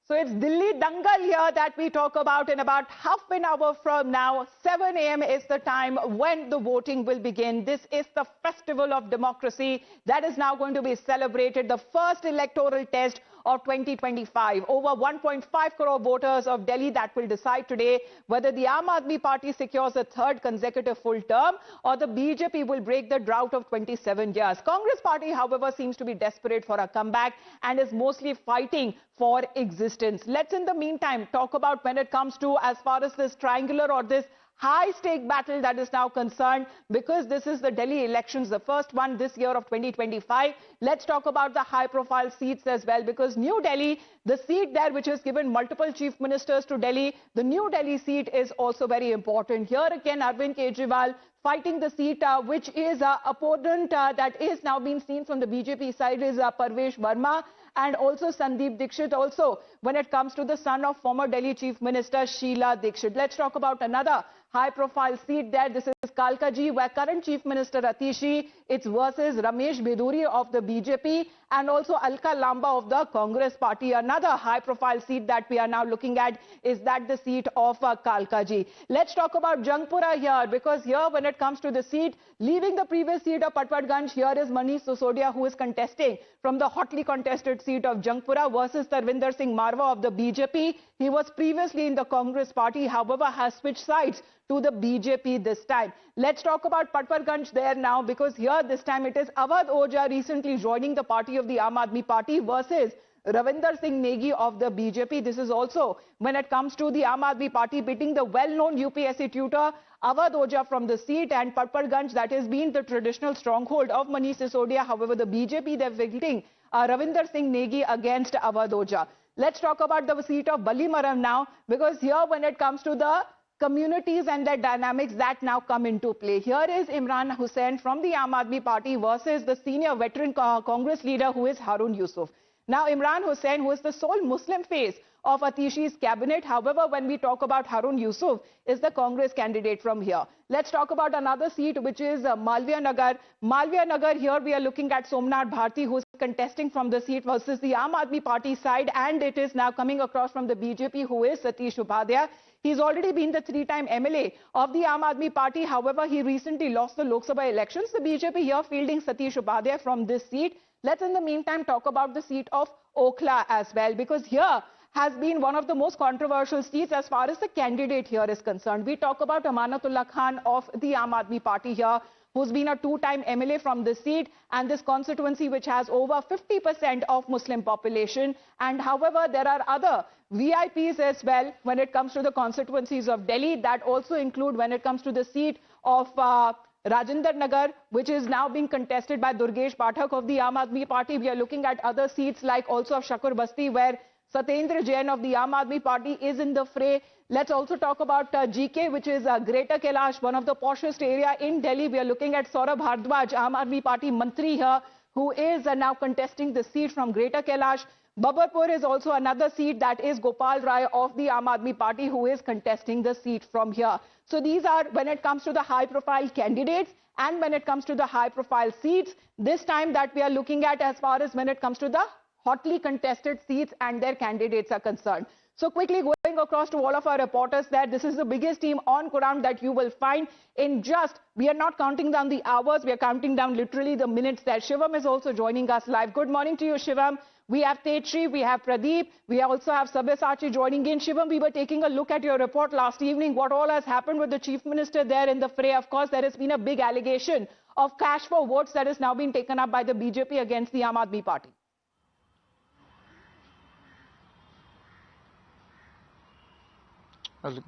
So it's Delhi Dangal here that we talk about in about half an hour from now. 7 a.m. is the time when the voting will begin. This is the festival of democracy that is now going to be celebrated, the first electoral test of 2025. Over 1.5 crore voters of Delhi that will decide today whether the Aam Aadmi Party secures a third consecutive full term or the BJP will break the drought of 27 years. Congress Party, however, seems to be desperate for a comeback and is mostly fighting for existence. Let's in the meantime talk about when it comes to as far as this triangular or this high-stake battle that is now concerned, because this is the Delhi elections, the first one this year of 2025. Let's talk about the high-profile seats as well, because New Delhi, the seat there which has given multiple chief ministers to Delhi, the New Delhi seat is also very important. Here again, Arvind Kejriwal fighting the seat which is opponent that is now being seen from the BJP side is Parvesh Verma, and also Sandeep Dixit also when it comes to the son of former Delhi Chief Minister Sheila Dixit. Let's talk about another high-profile seat there. This is Kalkaji, where current Chief Minister Atishi, it's versus Ramesh Biduri of the BJP and also Alka Lamba of the Congress Party. Another high-profile seat that we are now looking at is that the seat of Kalkaji. Let's talk about Jangpura here, because here when it comes to the seat, leaving the previous seat of Patparganj, here is Manish Sisodia who is contesting from the hotly contested seat of Jangpura versus Tarvinder Singh Marwa of the BJP. He was previously in the Congress Party, however has switched sides to the BJP this time. Let's talk about Patparganj there now, because here this time it is Awadh Ojha recently joining the party of the Aam Aadmi Party versus Ravinder Singh Negi of the BJP. This is also when it comes to the Aam Aadmi Party beating the well-known UPSC tutor Awadh Ojha from the seat, and Patparganj that has been the traditional stronghold of Manish Sisodia. However, the BJP they're beating Ravinder Singh Negi against Awadh Ojha. Let's talk about the seat of Balimaram now, because here when it comes to the communities and their dynamics that now come into play. Here is Imran Hussain from the Aam Aadmi Party versus the senior veteran Congress leader who is Harun Yusuf. Now Imran Hussain, who is the sole Muslim face of Atishi's cabinet. However, when we talk about Harun Yusuf, is the Congress candidate from here. Let's talk about another seat which is Malviya Nagar. Malviya Nagar, here we are looking at Somnath Bharti who is contesting from the seat versus the Aam Aadmi Party side, and it is now coming across from the BJP who is Satish Upadhyay. He's already been the three-time MLA of the Aam Aadmi Party. However, he recently lost the Lok Sabha elections. The BJP here fielding Satish Upadhyay from this seat. Let's in the meantime talk about the seat of Okhla as well, because here has been one of the most controversial seats as far as the candidate here is concerned. We talk about Amanatullah Khan of the Aam Aadmi Party here, who's been a two-time MLA from this seat and this constituency which has over 50% of Muslim population. And however, there are other VIPs as well when it comes to the constituencies of Delhi that also include when it comes to the seat of Rajendra Nagar, which is now being contested by Durgesh Pathak of the Aam Aadmi Party. We are looking at other seats like also of Shakur Basti, where Satyendra Jain of the Aam Aadmi Party is in the fray. Let's also talk about GK, which is Greater Kailash, one of the poshest area in Delhi. We are looking at Saurabh Bhardwaj, Aam Aadmi Party Mantri here, who is now contesting the seat from Greater Kailash. Babarpur is also another seat that is Gopal Rai of the Aam Aadmi Party who is contesting the seat from here. So these are when it comes to the high-profile candidates and when it comes to the high-profile seats. This time that we are looking at as far as when it comes to the hotly contested seats and their candidates are concerned. So quickly going across to all of our reporters that this is the biggest team on ground that you will find in just, we are not counting down the hours, we are counting down literally the minutes there. Shivam is also joining us live. Good morning to you, Shivam. We have Tetri, we have Pradeep, we also have Sabyasachi joining in. Shivam, we were taking a look at your report last evening. What all has happened with the Chief Minister there in the fray? Of course, there has been a big allegation of cash for votes that is now being taken up by the BJP against the Aam Aadmi Party.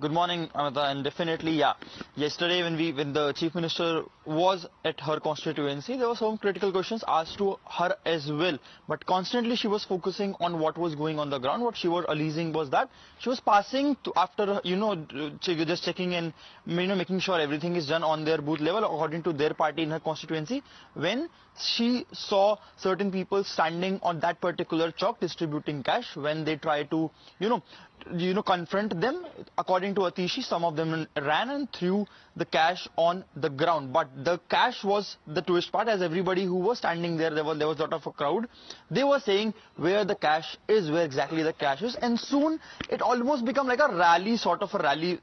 Good morning, Amita, and definitely, yeah. Yesterday, when the Chief Minister was at her constituency, there were some critical questions asked to her as well. But constantly, she was focusing on what was going on the ground. What she was alleging was that she was passing to, after just checking and making sure everything is done on their booth level according to their party in her constituency. When she saw certain people standing on that particular chalk distributing cash, when they try to confront them. According to Atishi, some of them ran and threw the cash on the ground. But the cash was the twist part, as everybody who was standing there, there was a lot of a crowd. They were saying where the cash is, where exactly the cash is. And soon it almost became like a rally, sort of a rally,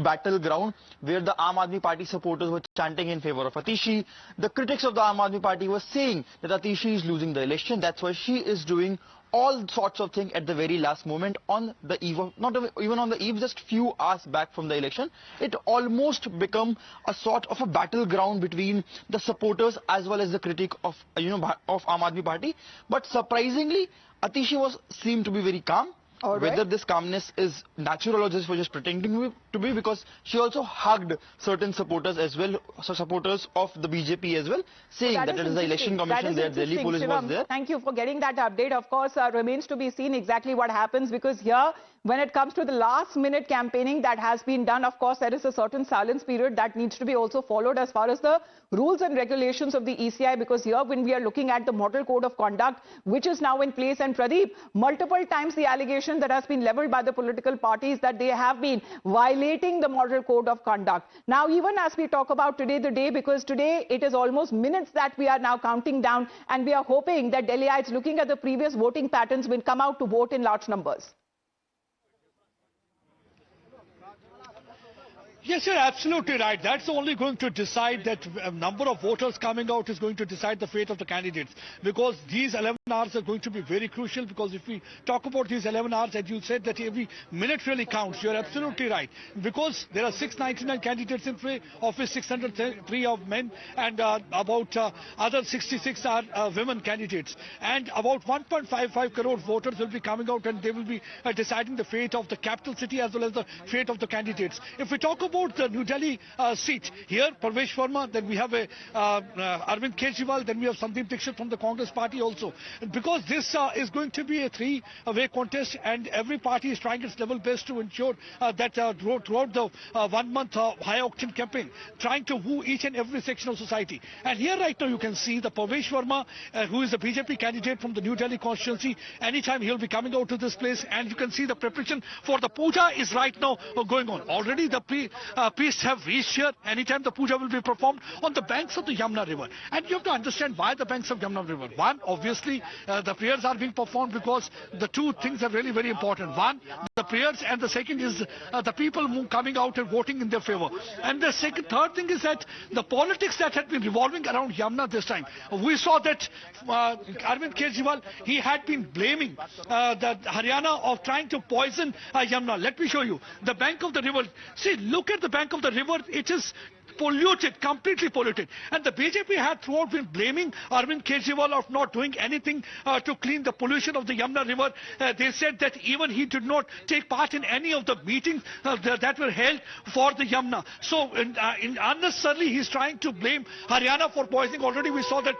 battleground, where the Aam Aadmi Party supporters were chanting in favor of Atishi. The critics of the Aam Aadmi Party were saying that Atishi is losing the election. That's why she is doing all sorts of things at the very last moment on the eve of, not even on the eve, just few hours back from the election. It almost become a sort of a battleground between the supporters as well as the critic of, of Aam Aadmi Party. But surprisingly, Atishi seemed to be very calm. Right. Whether this calmness is natural or just pretending to be, because she also hugged certain supporters as well, supporters of the BJP as well, saying that it is the election commission there, Delhi police was there. Thank you for getting that update. Of course, remains to be seen exactly what happens, because here, when it comes to the last minute campaigning that has been done, of course, there is a certain silence period that needs to be also followed as far as the rules and regulations of the ECI, because here when we are looking at the model code of conduct, which is now in place, and Pradeep, multiple times the allegation that has been leveled by the political parties that they have been violating the model code of conduct. Now, even as we talk about today, the day, because today it is almost minutes that we are now counting down, and we are hoping that Delhiites, looking at the previous voting patterns, will come out to vote in large numbers. Yes, you're absolutely right. That's only going to decide, that number of voters coming out is going to decide the fate of the candidates. Because these 11 hours are going to be very crucial, because if we talk about these 11 hours, as you said, that every minute really counts. You're absolutely right. Because there are 699 candidates in play, of which 603 of men, and about other 66 are women candidates. And about 1.55 crore voters will be coming out, and they will be deciding the fate of the capital city as well as the fate of the candidates. If we talk about the New Delhi seat, here Parvesh Verma, then we have Arvind Kejriwal, then we have Sandeep Dixit from the Congress party also. Because this is going to be a three-way contest, and every party is trying its level best to ensure that throughout the 1 month high-octane campaign, trying to woo each and every section of society. And here right now you can see the Parvesh Verma, who is the BJP candidate from the New Delhi constituency. Anytime he'll be coming out to this place, and you can see the preparation for the puja is right now going on. Already the priests have reached here. Anytime the puja will be performed on the banks of the Yamuna River. And you have to understand why the banks of Yamuna River. One, obviously, the prayers are being performed because the two things are really very important. One, the prayers, and the second is the people coming out and voting in their favor. And the third thing is that the politics that had been revolving around Yamuna this time. We saw that Arvind Kejriwal, he had been blaming the Haryana of trying to poison Yamuna. Let me show you. The bank of the river. See, look at the bank of the river. It is polluted, completely polluted. And the BJP had throughout been blaming Arvind Kejriwal of not doing anything to clean the pollution of the Yamuna River. They said that even he did not take part in any of the meetings that were held for the Yamuna. So unnecessarily he's trying to blame Haryana for poisoning. Already we saw that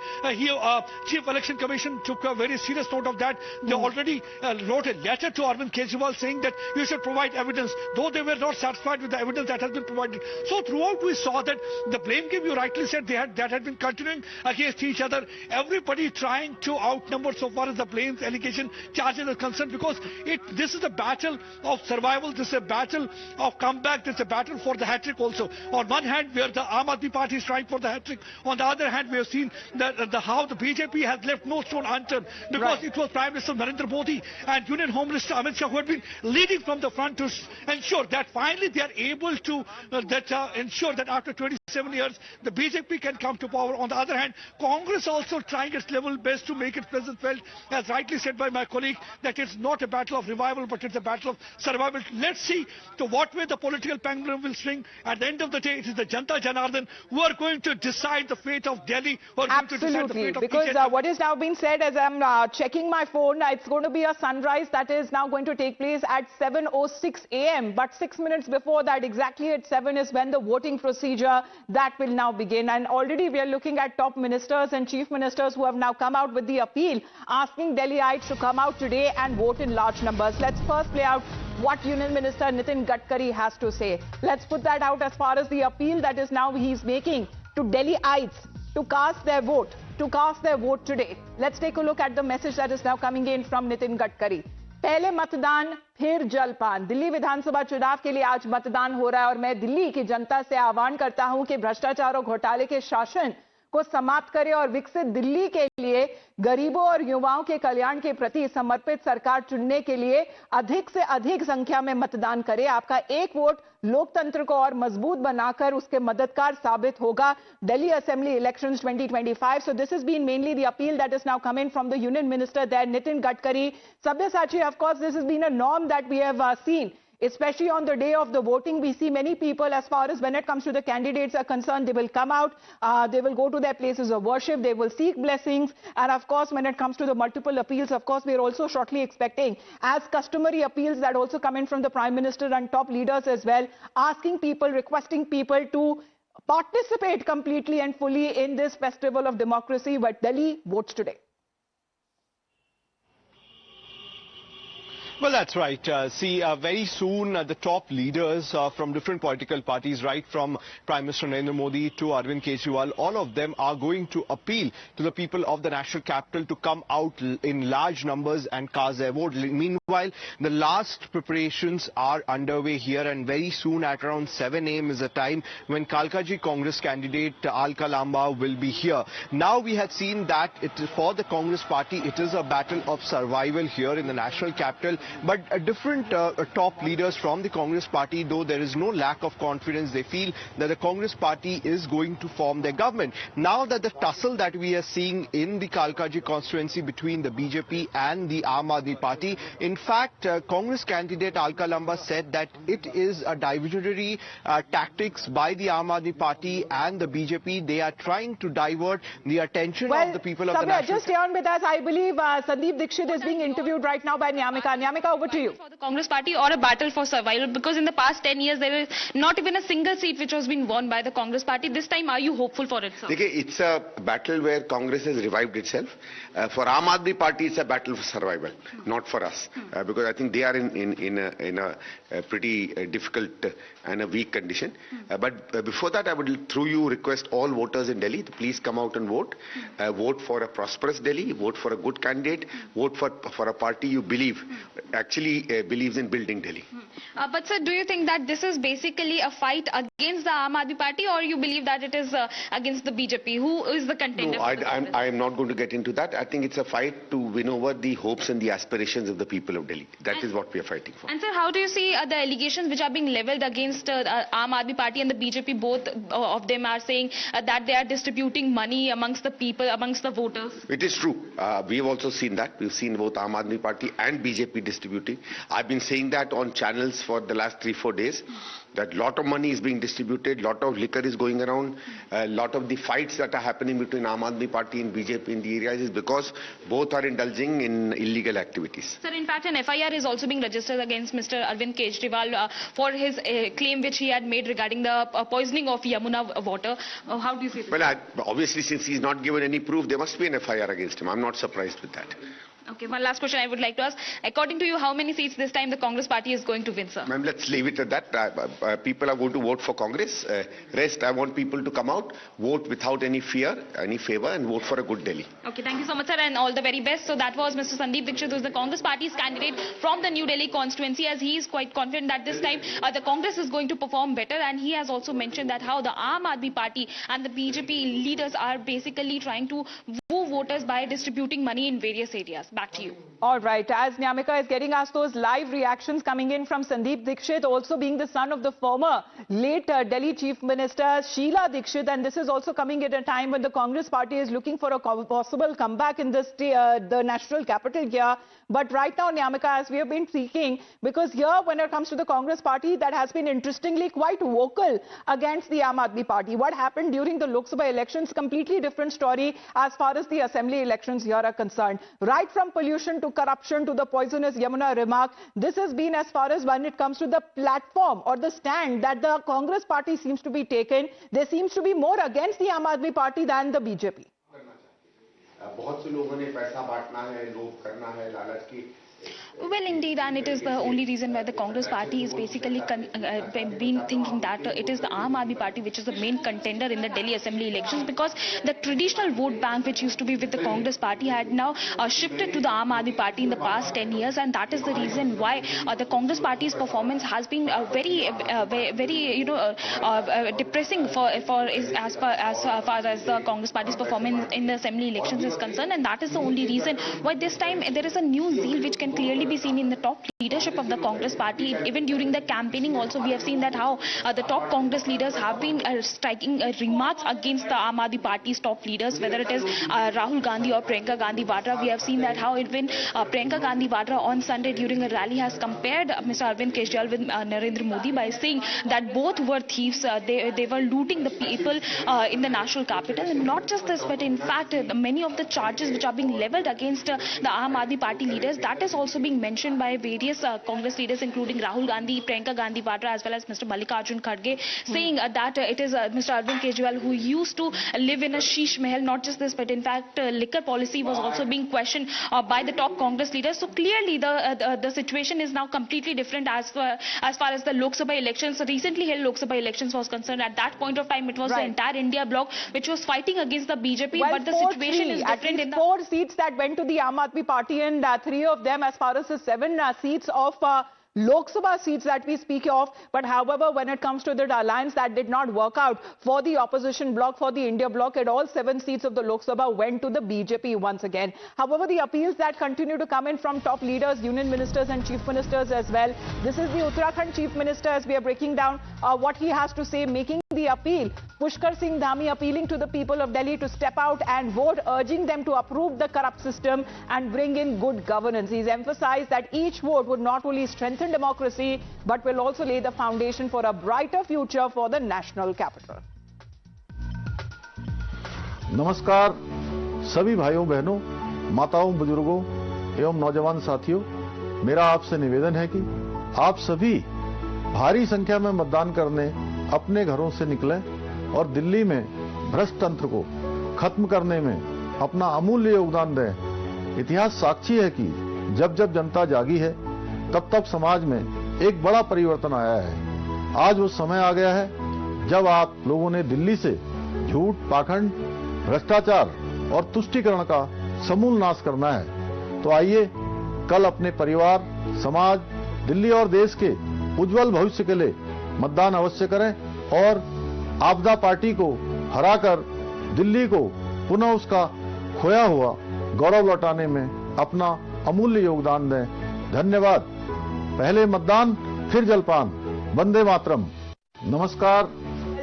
Chief Election Commission took a very serious note of that. They already wrote a letter to Arvind Kejriwal saying that you should provide evidence, though they were not satisfied with the evidence that has been provided. So throughout we saw that the blame game, you rightly said, that had been continuing against each other. Everybody trying to outnumber so far as the blames, allegation, charges are concerned, because this is a battle of survival, this is a battle of comeback, this is a battle for the hat-trick also. On one hand, where the Aam Aadmi Party is trying for the hat-trick, on the other hand, we have seen how the BJP has left no stone unturned, because it was Prime Minister Narendra Modi and Union Home Minister Amit Shah who had been leading from the front to ensure that finally they are able to ensure that after 27 years, the BJP can come to power. On the other hand, Congress also trying its level best to make its presence felt, as rightly said by my colleague, that it's not a battle of revival, but it's a battle of survival. Let's see to what way the political pendulum will swing. At the end of the day, it is the Janata Janardhan who are going to decide the fate of Delhi. Absolutely, because what is now being said, as I'm checking my phone, it's going to be a sunrise that is now going to take place at 7:06 a.m. But 6 minutes before that, exactly at 7, is when the voting procedure that will now begin. And already we are looking at top ministers and chief ministers who have now come out with the appeal, asking Delhiites to come out today and vote in large numbers. Let's first play out what Union Minister Nitin Gadkari has to say. Let's put that out as far as the appeal that is now he's making to Delhiites to cast their vote, today. Let's take a look at the message that is now coming in from Nitin Gadkari. पहले मतदान फिर जलपान। दिल्ली विधानसभा चुनाव के लिए आज मतदान हो रहा है और मैं दिल्ली की जनता से आह्वान करता हूं कि भ्रष्टाचार और घोटाले के शासन को समाप्त करें और विकसित दिल्ली के लिए गरीबों और युवाओं के कल्याण के प्रति समर्पित सरकार चुनने के लिए अधिक से अधिक संख्या में मतदान करें। आपका एक वोट लोकतंत्र को और मजबूत बनाकर उसके मददगार साबित होगा। Delhi Assembly Elections 2025. So this has been mainly the appeal that is now coming from the Union Minister there, Nitin Gadkari. Sabyasachi, of course, this has been a norm that we have seen. Especially on the day of the voting, we see many people, as far as when it comes to the candidates are concerned, they will come out, they will go to their places of worship, they will seek blessings. And of course, when it comes to the multiple appeals, of course, we are also shortly expecting, as customary appeals that also come in from the Prime Minister and top leaders as well, asking people, requesting people to participate completely and fully in this festival of democracy. But Delhi votes today. Well, that's right. Very soon the top leaders from different political parties, right from Prime Minister Narendra Modi to Arvind Kejriwal, all of them are going to appeal to the people of the national capital to come out in large numbers and cast their vote. Meanwhile, the last preparations are underway here, and very soon at around 7 a.m. is the time when Kalkaji Congress candidate Alka Lamba will be here. Now we had seen that for the Congress party, it is a battle of survival here in the national capital. But different top leaders from the Congress party, though there is no lack of confidence, they feel that the Congress party is going to form their government. Now that the tussle that we are seeing in the Kalkaji constituency between the BJP and the Aam Aadmi party, in fact, Congress candidate Alka Lamba said that it is a diversionary tactics by the Aam Aadmi party and the BJP. They are trying to divert the attention of the people of the national... Just stay on with us. I believe Sandeep Dixit is being interviewed right now by Nyamika. Over to you. For the Congress party or a battle for survival, because in the past 10 years there is not even a single seat which was being won by the Congress party. This time are you hopeful for it, sir? It's a battle where Congress has revived itself. For Aam Aadmi party it's a battle for survival, not for us, because I think they are in a pretty difficult and a weak condition. But before that, I would through you request all voters in Delhi to please come out and vote. Vote for a prosperous Delhi, vote for a good candidate, vote for a party you believe actually believes in building Delhi. But sir, do you think that this is basically a fight against the Aam Aadmi party, or you believe that it is against the BJP? Who is the contender? No, I am not going to get into that. I think it's a fight to win over the hopes and the aspirations of the people of Delhi. That is what we are fighting for. And sir, how do you see the allegations which are being levelled against Aam Aadmi party and the BJP? Both of them are saying that they are distributing money amongst the people, amongst the voters. It is true. We have also seen that. We've seen both Aam Aadmi party and BJP distributing. I've been saying that on channels for the last 3-4 days, that lot of money is being distributed, lot of liquor is going around, a lot of the fights that are happening between Aam Aadmi party and BJP in the areas is because both are indulging in illegal activities. Sir, in fact, an FIR is also being registered against Mr. Arvind Kejriwal for his claim which he had made regarding the poisoning of Yamuna water. How do you see this? Well, obviously, since he's not given any proof, there must be an FIR against him. I'm not surprised with that. Okay, one last question I would like to ask. According to you, how many seats this time the Congress party is going to win, sir? Ma'am, let's leave it at that. People are going to vote for Congress. Rest, I want people to come out, vote without any fear, any favor, and vote for a good Delhi. Okay, thank you so much, sir, and all the very best. So that was Mr. Sandeep Dixit, who is the Congress party's candidate from the New Delhi constituency, as he is quite confident that this time the Congress is going to perform better. And he has also mentioned that how the Aam Aadmi party and the BJP leaders are basically trying to woo voters by distributing money in various areas. Back to you. All right. As Nyamika is getting us those live reactions coming in from Sandeep Dixit, also being the son of the former late Delhi Chief Minister Sheila Dixit, and this is also coming at a time when the Congress party is looking for a possible comeback in the national capital here. But right now, Nyamika, as we have been seeking, because here when it comes to the Congress party, that has been interestingly quite vocal against the Aam Aadmi party. What happened during the Lok Sabha elections, completely different story as far as the assembly elections here are concerned. Right from pollution to corruption to the poisonous Yamuna remark, this has been as far as when it comes to the platform or the stand that the Congress party seems to be taken. There seems to be more against the Aam Aadmi party than the BJP. बहुत से लोगों ने पैसा बांटना है, लोभ करना है, लालच की Well, indeed, and it is the only reason why the Congress party is basically been thinking that it is the Aam Aadmi party which is the main contender in the Delhi Assembly elections, because the traditional vote bank which used to be with the Congress party had now shifted to the Aam Aadmi party in the past 10 years, and that is the reason why the Congress party's performance has been very depressing as far as the Congress party's performance in the assembly elections is concerned, and that is the only reason why this time there is a new zeal which can clearly be seen in the top leadership of the Congress party. Even during the campaigning also we have seen that how the top Congress leaders have been striking remarks against the Aam Aadmi party's top leaders, whether it is Rahul Gandhi or Priyanka Gandhi Vadra. We have seen that how even Priyanka Gandhi Vadra on Sunday during a rally has compared Mr. Arvind Kejriwal with Narendra Modi by saying that both were thieves. They were looting the people in the national capital. And not just this, but in fact many of the charges which are being leveled against the Aam Aadmi party leaders, that is also being mentioned by various Congress leaders including Rahul Gandhi, Priyanka Gandhi Vadra as well as Mr. Mallikarjun Kharge, saying that it is Mr. Arvind Kejriwal who used to live in a sheesh mahal. Not just this, but in fact liquor policy was also being questioned by the top Congress leaders. So clearly the situation is now completely different as far as the Lok Sabha elections, recently held Lok Sabha elections was concerned. At that point of time it was the entire India bloc which was fighting against the BJP, well, but the situation is different. In the 4 seats that went to the Aam Aadmi party, and 3 of them as far as the 7 seats of Lok Sabha seats that we speak of. But however, when it comes to the alliance, that did not work out for the opposition bloc, for the India bloc, and all 7 seats of the Lok Sabha went to the BJP once again. However, the appeals that continue to come in from top leaders, union ministers and chief ministers as well. This is the Uttarakhand chief minister as we are breaking down what he has to say, making the appeal. Pushkar Singh Dhami appealing to the people of Delhi to step out and vote, urging them to approve the corrupt system and bring in good governance. He's emphasized that each vote would not only strengthen democracy but will also lay the foundation for a brighter future for the national capital. नमस्कार सभी भाइयों बहनों, माताओं, बुजुर्गों एवं नौजवान साथियों, मेरा आपसे निवेदन है कि आप सभी भारी संख्या में मतदान करने अपने घरों से निकलें और दिल्ली में भ्रष्ट तंत्र को खत्म करने में अपना अमूल्य योगदान दें। इतिहास साक्षी है कि जब जब जनता जागी है तब तब समाज में एक बड़ा परिवर्तन आया है। आज वो समय आ गया है जब आप लोगों ने दिल्ली से झूठ, पाखंड, भ्रष्टाचार और तुष्टीकरण का समूल नाश करना है। तो आइए कल अपने परिवार, समाज, दिल्ली और देश के उज्जवल भविष्य के लिए मतदान अवश्य करें और आपदा पार्टी को हराकर दिल्ली को पुनः उसका खोया हुआ गौरव लौटाने में अपना अमूल्य योगदान दें। धन्यवाद। पहले मतदान फिर जलपान। वंदे मातरम। नमस्कार।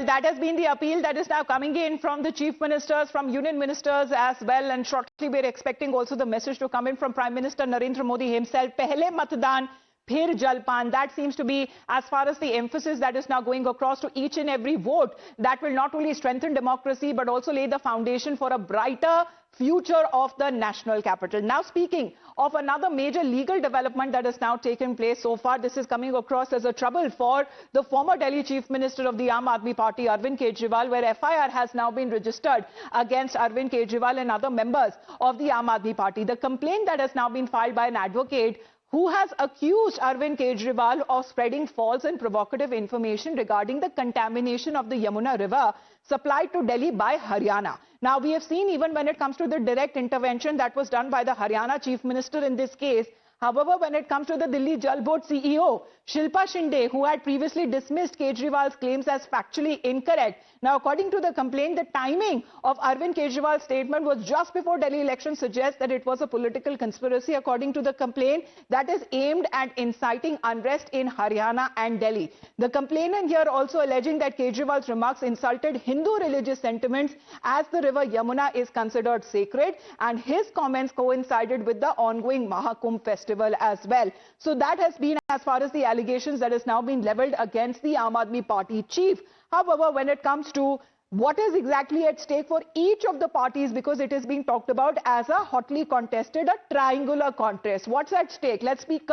That has been the appeal that is now coming in from the chief ministers, from union ministers as well, and shortly we are expecting also the message to come in from Prime Minister Narendra Modi himself. Pehle matdan, phir jalpan. That seems to be as far as the emphasis that is now going across to each and every vote that will not only strengthen democracy but also lay the foundation for a brighter future of the national capital. Now speaking of another major legal development that has now taken place so far, this is coming across as a trouble for the former Delhi Chief Minister of the Aam Aadmi Party, Arvind Kejriwal, where FIR has now been registered against Arvind Kejriwal and other members of the Aam Aadmi Party. The complaint that has now been filed by an advocate who has accused Arvind Kejriwal of spreading false and provocative information regarding the contamination of the Yamuna River supplied to Delhi by Haryana. Now, we have seen even when it comes to the direct intervention that was done by the Haryana Chief Minister in this case. However, when it comes to the Delhi Jal Board CEO, Shilpa Shinde, who had previously dismissed Kejriwal's claims as factually incorrect. Now, according to the complaint, the timing of Arvind Kejriwal's statement was just before Delhi elections, suggests that it was a political conspiracy, according to the complaint, that is aimed at inciting unrest in Haryana and Delhi. The complainant here also alleging that Kejriwal's remarks insulted Hindu religious sentiments as the river Yamuna is considered sacred, and his comments coincided with the ongoing Mahakumbh festival as well. So that has been as far as the allegations that has now been leveled against the Aam Aadmi Party chief. However, when it comes to what is exactly at stake for each of the parties, because it is being talked about as a hotly contested, a triangular contest. What's at stake? Let's speak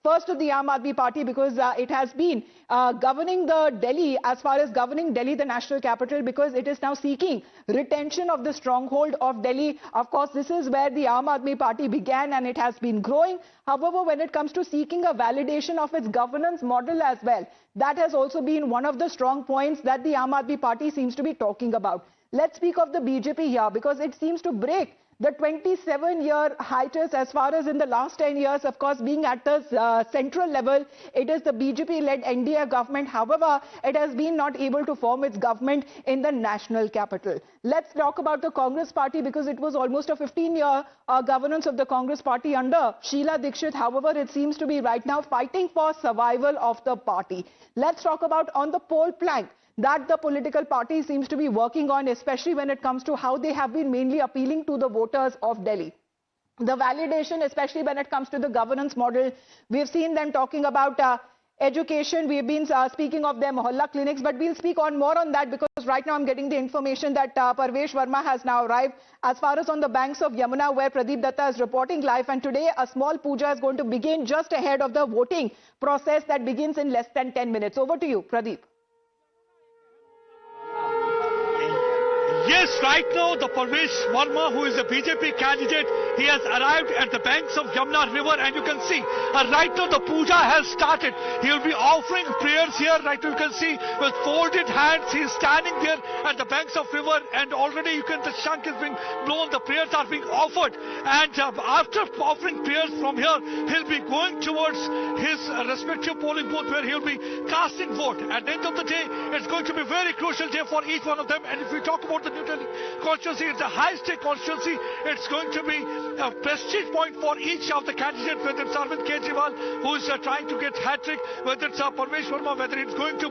First to the Aam Aadmi Party, because it has been governing the Delhi, as far as governing Delhi, the national capital, because it is now seeking retention of the stronghold of Delhi. Of course, this is where the Aam Aadmi Party began and it has been growing. However, when it comes to seeking a validation of its governance model as well, that has also been one of the strong points that the Aam Aadmi Party seems to be talking about. Let's speak of the BJP here, because it seems to break the 27-year hiatus as far as in the last 10 years, of course, being at the central level. It is the BJP-led NDA government. However, it has been not able to form its government in the national capital. Let's talk about the Congress party, because it was almost a 15-year governance of the Congress party under Sheila Dikshit. However, it seems to be right now fighting for survival of the party. Let's talk about on the poll plank that the political party seems to be working on, especially when it comes to how they have been mainly appealing to the voters of Delhi. The validation, especially when it comes to the governance model, we've seen them talking about education. We've been speaking of their Mohalla clinics, but we'll speak on more on that, because right now I'm getting the information that Parvesh Verma has now arrived as far as on the banks of Yamuna, where Pradeep Datta is reporting live. And today a small puja is going to begin just ahead of the voting process that begins in less than 10 minutes. Over to you, Pradeep. Yes, right now the Parvesh Verma, who is a BJP candidate, he has arrived at the banks of Yamuna River, and you can see right now the puja has started. He will be offering prayers here. Right now you can see with folded hands he is standing there at the banks of river, and already the shank is being blown, the prayers are being offered, and after offering prayers from here, he'll be going towards his respective polling booth where he'll be casting vote. At the end of the day, it's going to be a very crucial day for each one of them. And if we talk about the New Delhi constituency, it's a high-stake constituency. It's going to be a prestige point for each of the candidates, whether it's Arvind Kejriwal, who is trying to get hat-trick, whether it's Parvesh Verma, whether it's going to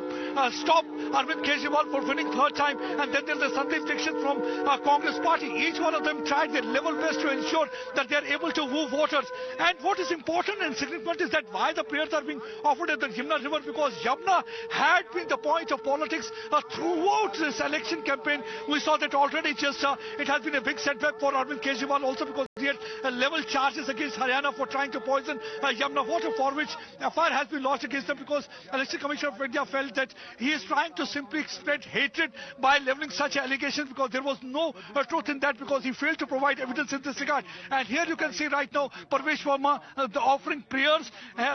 stop Arvind Kejriwal for winning third time, and then there's the Sandeep Dikshit from Congress party. Each one of them tried their level best to ensure that they're able to woo voters. And what is important and significant is that why the prayers are being offered at the Yamuna River, because Yamuna had been the point of politics throughout this election campaign. We saw that already it has been a big setback for Arvind Kejriwal also, because he had level charges against Haryana for trying to poison Yamuna water, for which FIR has been lodged against them, because Election Commission of India felt that he is trying to simply spread hatred by leveling such allegations, because there was no truth in that, because he failed to provide evidence in this regard. And here you can see right now Parvesh Verma offering prayers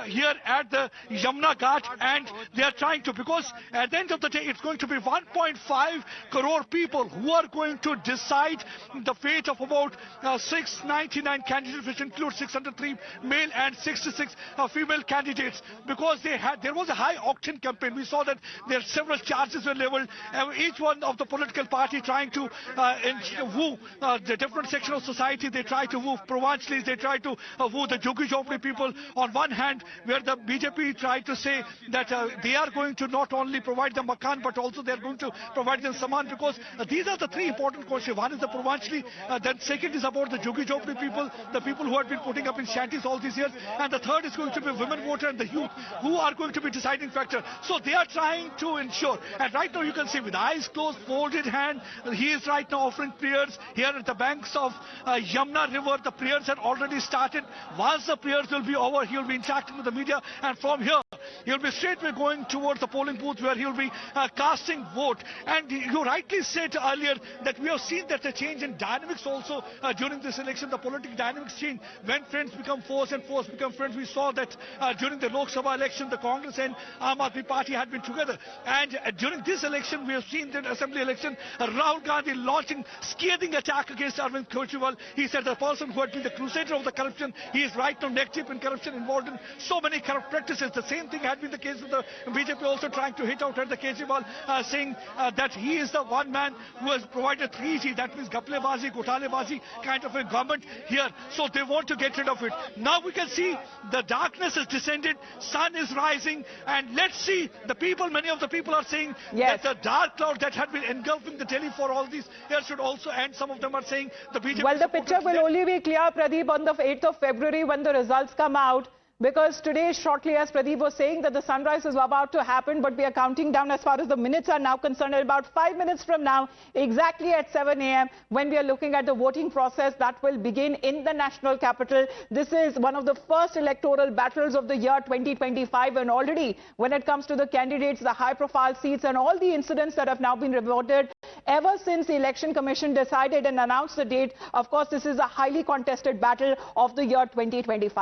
here at the Yamuna Ghat, and they are trying to, because at the end of the day it's going to be 1.5 crore people who are going to decide the fate of about 699 candidates, which include 603 male and 66 female candidates, because there was a high octane campaign. We saw that there are several charges were leveled, each one of the political party trying to woo the different section of society. They try to woo Pravanchalis, they try to woo the Joggi Jhopri people on one hand, where the BJP tried to say that they are going to not only provide them makan, but also they are going to provide them saman, because these are the three important questions. One is the Pravanchali, then second is about the Joggi Jhopri people, the people who have been putting up in shanties all these years, and the third is going to be women voter and the youth, who are going to be deciding factor. So they are trying to ensure, and right now you can see with eyes closed, folded hand, he is right now offering prayers here at the banks of Yamuna River. The prayers had already started. Once the prayers will be over, he will be interacting with the media, and from here he'll be straightway going towards the polling booth where he'll be casting vote. And you rightly said earlier that we have seen that the change in dynamics also during this election. The political dynamics change when friends become foes and foes become friends. We saw that during the Lok Sabha election, the Congress and Aam Aadmi Party had been together, and during this election we have seen that assembly election, Rahul Gandhi launching scathing attack against Arvind Kejriwal. He said the person who had been the crusader of the corruption, he is right now neck deep in corruption, involved in so many corrupt practices. The same thing had been the case with the BJP also trying to hit out at the Kejriwal, saying that he is the one man who has provided 3G, that means Gaplebazi, Ghotalebazi kind of a government here. So they want to get rid of it. Now we can see the darkness has descended, sun is rising, and let's see the people, many of the people are saying that the dark cloud that had been engulfing the Delhi for all these years should also end. Some of them are saying the BJP... Well, the picture will only be clear, Pradeep, on the 8th of February when the results come out. because today, shortly as Pradeep was saying, that the sunrise is about to happen, but we are counting down as far as the minutes are now concerned. About 5 minutes from now, exactly at 7 a.m., when we are looking at the voting process that will begin in the national capital. This is one of the first electoral battles of the year 2025, and already when it comes to the candidates, the high-profile seats and all the incidents that have now been reported ever since the Election Commission decided and announced the date, of course, this is a highly contested battle of the year 2025.